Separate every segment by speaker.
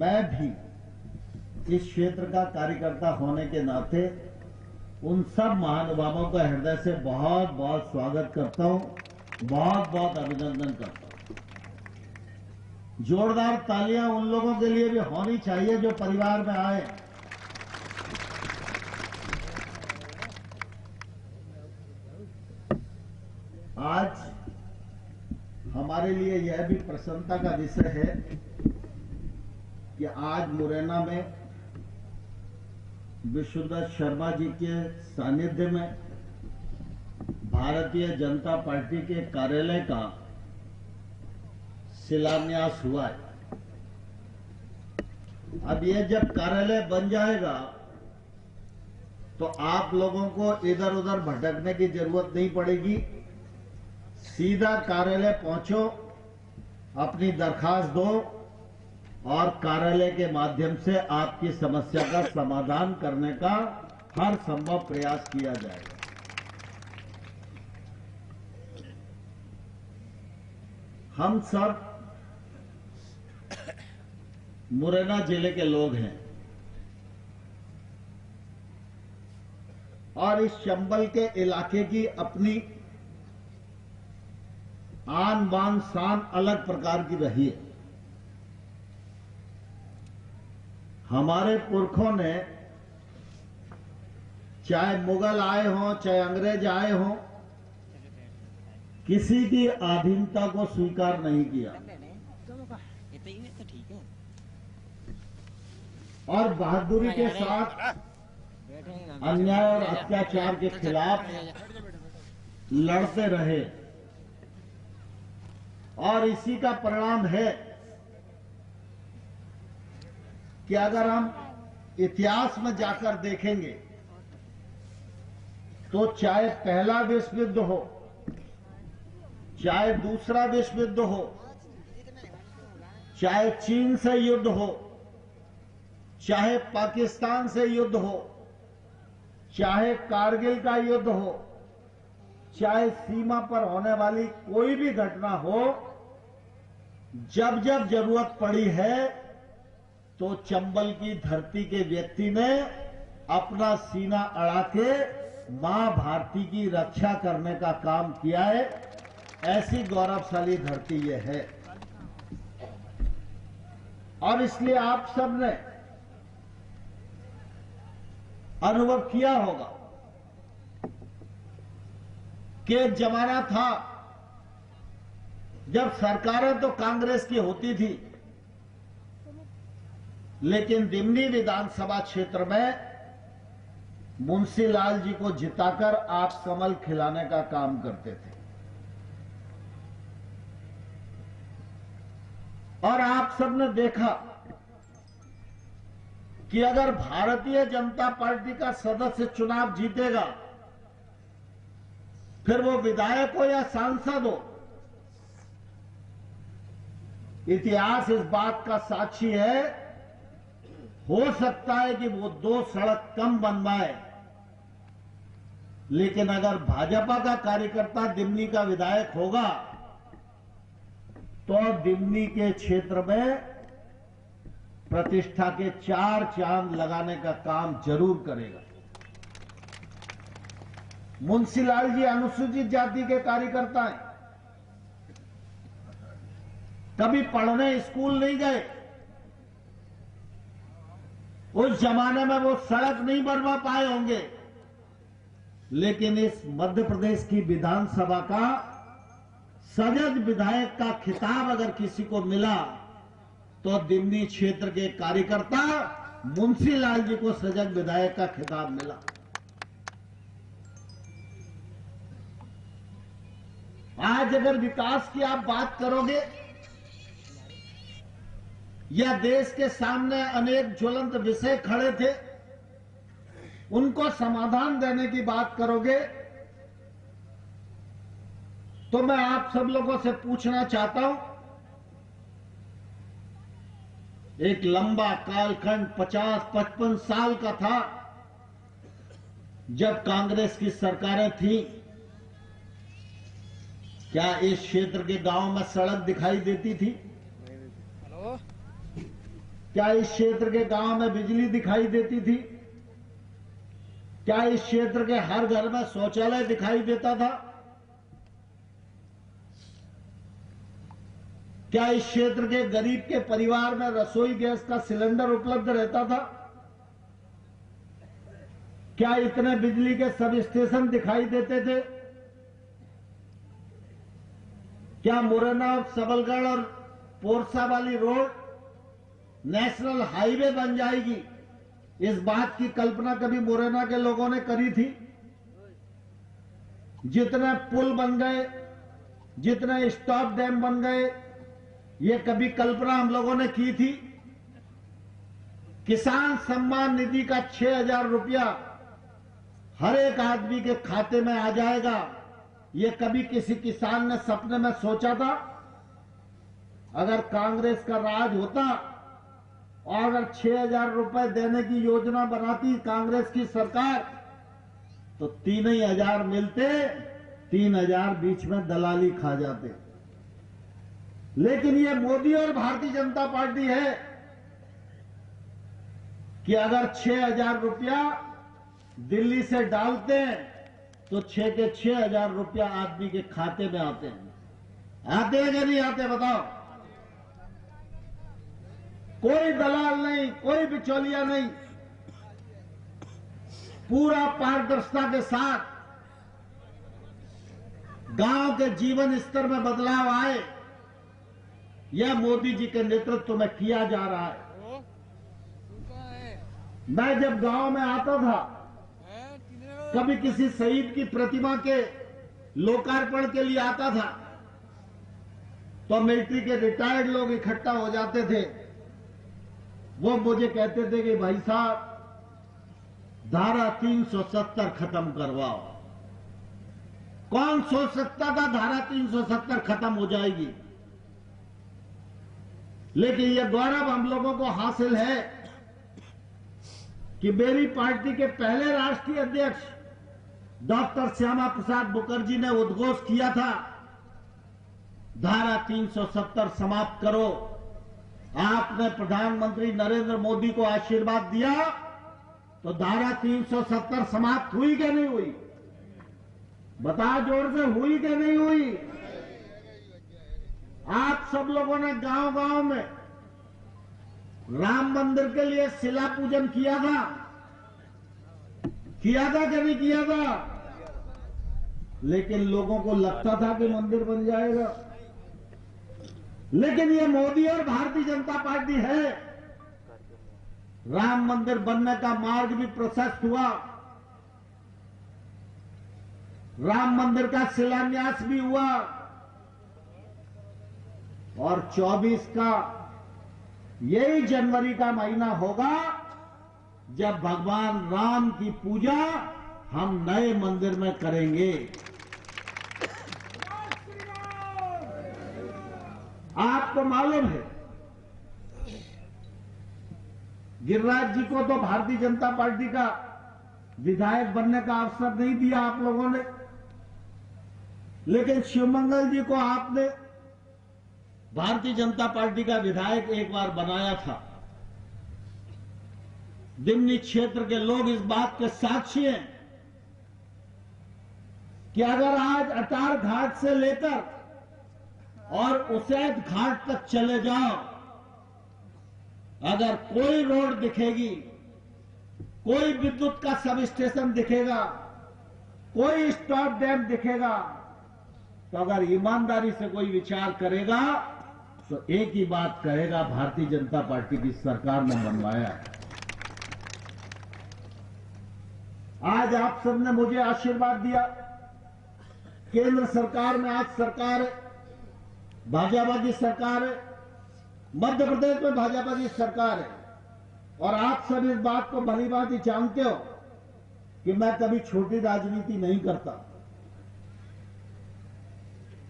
Speaker 1: मैं भी इस क्षेत्र का कार्यकर्ता होने के नाते उन सब महानुभावों का हृदय से बहुत बहुत स्वागत करता हूं, बहुत बहुत अभिनंदन करता हूं। जोरदार तालियां उन लोगों के लिए भी होनी चाहिए जो परिवार में आए। आज हमारे लिए यह भी प्रसन्नता का विषय है कि आज मुरैना में विश्वनाथ शर्मा जी के सानिध्य में भारतीय जनता पार्टी के कार्यालय का शिलान्यास हुआ है। अब ये जब कार्यालय बन जाएगा तो आप लोगों को इधर उधर भटकने की जरूरत नहीं पड़ेगी। सीधा कार्यालय पहुंचो, अपनी दरखास्त दो और कार्यालय के माध्यम से आपकी समस्या का समाधान करने का हर संभव प्रयास किया जाएगा। हम सब मुरैना जिले के लोग हैं और इस चंबल के इलाके की अपनी आन बान शान अलग प्रकार की रही है। हमारे पुरखों ने, चाहे मुगल आए हों चाहे अंग्रेज आए हों, किसी की अधीनता को स्वीकार नहीं किया और बहादुरी के साथ अन्याय और अत्याचार के खिलाफ लड़ते रहे। और इसी का परिणाम है कि अगर हम इतिहास में जाकर देखेंगे तो चाहे पहला विश्व युद्ध हो, चाहे दूसरा विश्व युद्ध हो, चाहे चीन से युद्ध हो, चाहे पाकिस्तान से युद्ध हो, चाहे कारगिल का युद्ध हो, चाहे सीमा पर होने वाली कोई भी घटना हो, जब जब जरूरत पड़ी है तो चंबल की धरती के व्यक्ति ने अपना सीना अड़ा के मां भारती की रक्षा करने का काम किया है। ऐसी गौरवशाली धरती यह है और इसलिए आप सबने अनुभव किया होगा कि एक जमाना था जब सरकारें तो कांग्रेस की होती थी, लेकिन दिमनी विधानसभा क्षेत्र में मुंशी लाल जी को जिताकर आप कमल खिलाने का काम करते थे। और आप सबने देखा कि अगर भारतीय जनता पार्टी का सदस्य चुनाव जीतेगा, फिर वो विधायक हो या सांसद इतिहास इस बात का साक्षी है। हो सकता है कि वो 2 सड़क कम बनवाए, लेकिन अगर भाजपा का कार्यकर्ता दिमनी का विधायक होगा तो दिमनी के क्षेत्र में प्रतिष्ठा के 4 चांद लगाने का काम जरूर करेगा। मुंशी लाल जी अनुसूचित जाति के कार्यकर्ता हैं, कभी पढ़ने स्कूल नहीं गए, उस जमाने में वो सड़क नहीं बनवा पाए होंगे, लेकिन इस मध्य प्रदेश की विधानसभा का सजग विधायक का खिताब अगर किसी को मिला तो दिमनी क्षेत्र के कार्यकर्ता मुंशी लाल जी को सजग विधायक का खिताब मिला। आज अगर विकास की आप बात करोगे या देश के सामने अनेक ज्वलंत विषय खड़े थे, उनको समाधान देने की बात करोगे, तो मैं आप सब लोगों से पूछना चाहता हूं, एक लंबा कालखंड 50-55 साल का था जब कांग्रेस की सरकारें थी। क्या इस क्षेत्र के गांव में सड़क दिखाई देती थी? क्या इस क्षेत्र के गांव में बिजली दिखाई देती थी? क्या इस क्षेत्र के हर घर में शौचालय दिखाई देता था? क्या इस क्षेत्र के गरीब के परिवार में रसोई गैस का सिलेंडर उपलब्ध रहता था? क्या इतने बिजली के सब स्टेशन दिखाई देते थे? क्या मुरैना और सबलगढ़ और पोरसा वाली रोड नेशनल हाईवे बन जाएगी, इस बात की कल्पना कभी मुरैना के लोगों ने करी थी? जितने पुल बन गए, जितने स्टॉप डैम बन गए, ये कभी कल्पना हम लोगों ने की थी? किसान सम्मान निधि का 6,000 रुपया हर एक आदमी के खाते में आ जाएगा, ये कभी किसी किसान ने सपने में सोचा था? अगर कांग्रेस का राज होता और अगर 6,000 रुपए देने की योजना बनाती कांग्रेस की सरकार, तो 3,000 मिलते, 3,000 बीच में दलाली खा जाते। लेकिन ये मोदी और भारतीय जनता पार्टी है कि अगर 6,000 रुपया दिल्ली से डालते हैं तो 6 के 6,000 रुपया आदमी के खाते में आते हैं। आते हैं कि नहीं आते बताओ? कोई दलाल नहीं, कोई बिचौलिया नहीं, पूरा पारदर्शिता के साथ गांव के जीवन स्तर में बदलाव आए, यह मोदी जी के नेतृत्व में किया जा रहा है। मैं जब गांव में आता था, कभी किसी शहीद की प्रतिमा के लोकार्पण के लिए आता था, तो मिलिट्री के रिटायर्ड लोग इकट्ठा हो जाते थे। वो मुझे कहते थे कि भाई साहब, धारा 370 खत्म करवाओ। कौन सोच सकता था धारा 370 खत्म हो जाएगी? लेकिन यह गौरव हम लोगों को हासिल है कि मेरी पार्टी के पहले राष्ट्रीय अध्यक्ष डॉक्टर श्यामा प्रसाद मुखर्जी ने उद्घोष किया था, धारा 370 समाप्त करो। आपने प्रधानमंत्री नरेंद्र मोदी को आशीर्वाद दिया, तो धारा 370 समाप्त हुई कि नहीं हुई? बता जोर से, हुई कि नहीं हुई? आप सब लोगों ने गांव-गांव में राम मंदिर के लिए शिला पूजन किया था कि नहीं किया था? लेकिन लोगों को लगता था कि मंदिर बन जाएगा। लेकिन ये मोदी और भारतीय जनता पार्टी है, राम मंदिर बनने का मार्ग भी प्रशस्त हुआ, राम मंदिर का शिलान्यास भी हुआ, और 24 का यही जनवरी का महीना होगा जब भगवान राम की पूजा हम नए मंदिर में करेंगे। आपको मालूम है, गिरिराज जी को तो भारतीय जनता पार्टी का विधायक बनने का अवसर नहीं दिया आप लोगों ने, लेकिन शिवमंगल जी को आपने भारतीय जनता पार्टी का विधायक एक बार बनाया था। दिमनी क्षेत्र के लोग इस बात के साक्षी हैं कि अगर आज अटार घाट से लेकर और उसैद घाट तक चले जाओ, अगर कोई रोड दिखेगी, कोई विद्युत का सब स्टेशन दिखेगा, कोई स्टॉप डैम दिखेगा, तो अगर ईमानदारी से कोई विचार करेगा तो एक ही बात कहेगा, भारतीय जनता पार्टी की सरकार ने बनवाया है। आज आप सबने मुझे आशीर्वाद दिया। केंद्र सरकार में आज सरकार है, भाजपा की सरकार है, मध्य प्रदेश में भाजपा की सरकार है, और आप सब इस बात को भली भांति जानते हो कि मैं कभी छोटी राजनीति नहीं करता।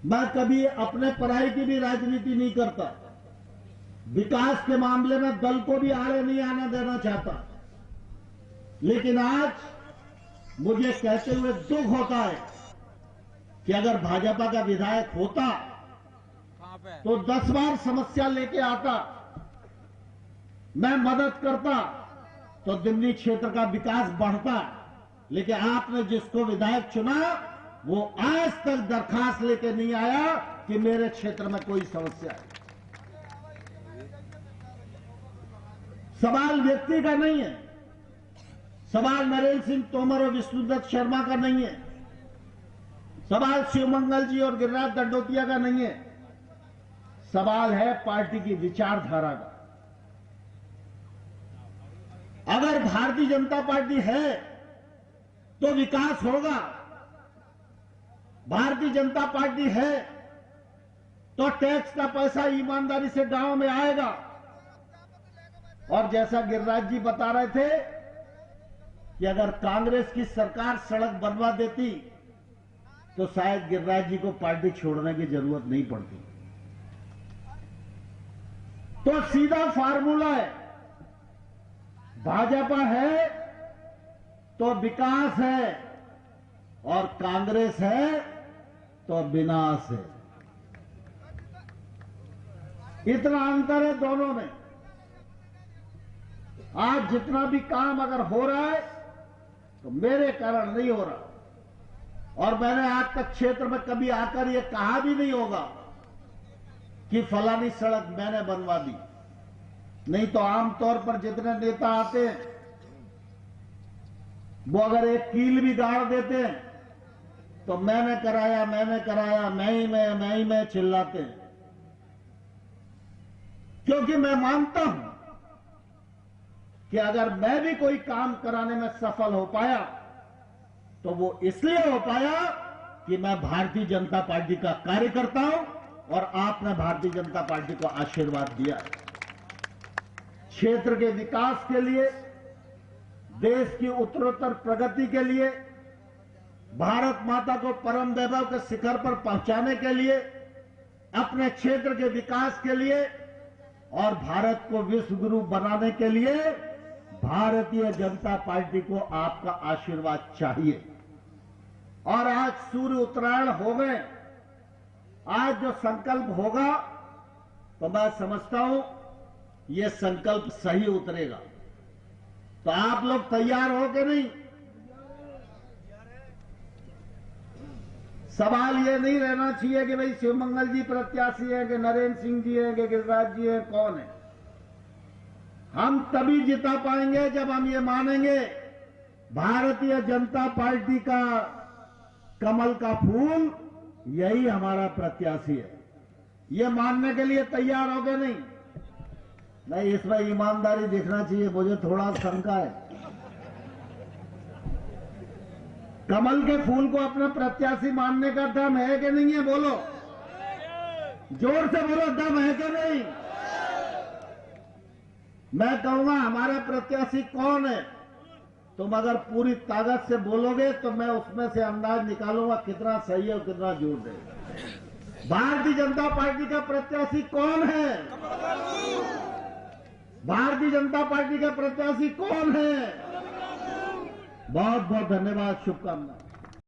Speaker 1: मैं कभी अपने पराई की भी राजनीति नहीं करता। विकास के मामले में दल को भी आड़े नहीं आने देना चाहता। लेकिन आज मुझे कहते हुए दुख होता है कि अगर भाजपा का विधायक होता तो 10 बार समस्या लेके आता, मैं मदद करता तो दिमनी क्षेत्र का विकास बढ़ता। लेकिन आपने जिसको विधायक चुना वो आज तक दरखास्त लेके नहीं आया कि मेरे क्षेत्र में कोई समस्या है। सवाल व्यक्ति का नहीं है, सवाल नरेंद्र सिंह तोमर और विष्णुदत्त शर्मा का नहीं है, सवाल शिवमंगल जी और गिरिराज दंडोतिया का नहीं है, सवाल है पार्टी की विचारधारा का। अगर भारतीय जनता पार्टी है तो विकास होगा, भारतीय जनता पार्टी है तो टैक्स का पैसा ईमानदारी से गांव में आएगा। और जैसा गिरिराज जी बता रहे थे कि अगर कांग्रेस की सरकार सड़क बनवा देती तो शायद गिरिराज जी को पार्टी छोड़ने की जरूरत नहीं पड़ती। तो सीधा फार्मूला है, भाजपा है तो विकास है और कांग्रेस है तो विनाश है। इतना अंतर है दोनों में। आज जितना भी काम अगर हो रहा है तो मेरे कारण नहीं हो रहा। और मैंने आज तक क्षेत्र में कभी आकर ये कहा भी नहीं होगा कि फलानी सड़क मैंने बनवा दी। नहीं तो आमतौर पर जितने नेता आते हैं वो अगर एक कील भी गाड़ देते हैं तो मैंने कराया, मैं ही मैं चिल्लाते हैं। क्योंकि मैं मानता हूं कि अगर मैं भी कोई काम कराने में सफल हो पाया तो वो इसलिए हो पाया कि मैं भारतीय जनता पार्टी का कार्यकर्ता हूं और आपने भारतीय जनता पार्टी को आशीर्वाद दिया है। क्षेत्र के विकास के लिए, देश की उत्तरोत्तर प्रगति के लिए, भारत माता को परम वैभव के शिखर पर पहुंचाने के लिए, अपने क्षेत्र के विकास के लिए और भारत को विश्व गुरु बनाने के लिए भारतीय जनता पार्टी को आपका आशीर्वाद चाहिए। और आज सूर्य उत्तरायण हो गए, आज जो संकल्प होगा तो मैं समझता हूं ये संकल्प सही उतरेगा। तो आप लोग तैयार हो कि नहीं? सवाल ये नहीं रहना चाहिए कि भाई शिवमंगल जी प्रत्याशी हैं कि नरेंद्र सिंह जी हैं कि गिरिराज जी हैं, कौन है। हम तभी जिता पाएंगे जब हम ये मानेंगे भारतीय जनता पार्टी का कमल का फूल यही हमारा प्रत्याशी है। ये मानने के लिए तैयार हो गए? नहीं, इसमें ईमानदारी दिखना चाहिए। मुझे थोड़ा शंका है। कमल के फूल को अपना प्रत्याशी मानने का दम है कि नहीं है? बोलो, जोर से बोलो, दम है कि नहीं? मैं कहूंगा हमारा प्रत्याशी कौन है, तुम अगर पूरी ताकत से बोलोगे तो मैं उसमें से अंदाज निकालूंगा कितना सही है और कितना झूठ है। भारतीय जनता पार्टी का प्रत्याशी कौन है? भारतीय जनता पार्टी का प्रत्याशी कौन है? बहुत बहुत धन्यवाद, शुभकामनाएं।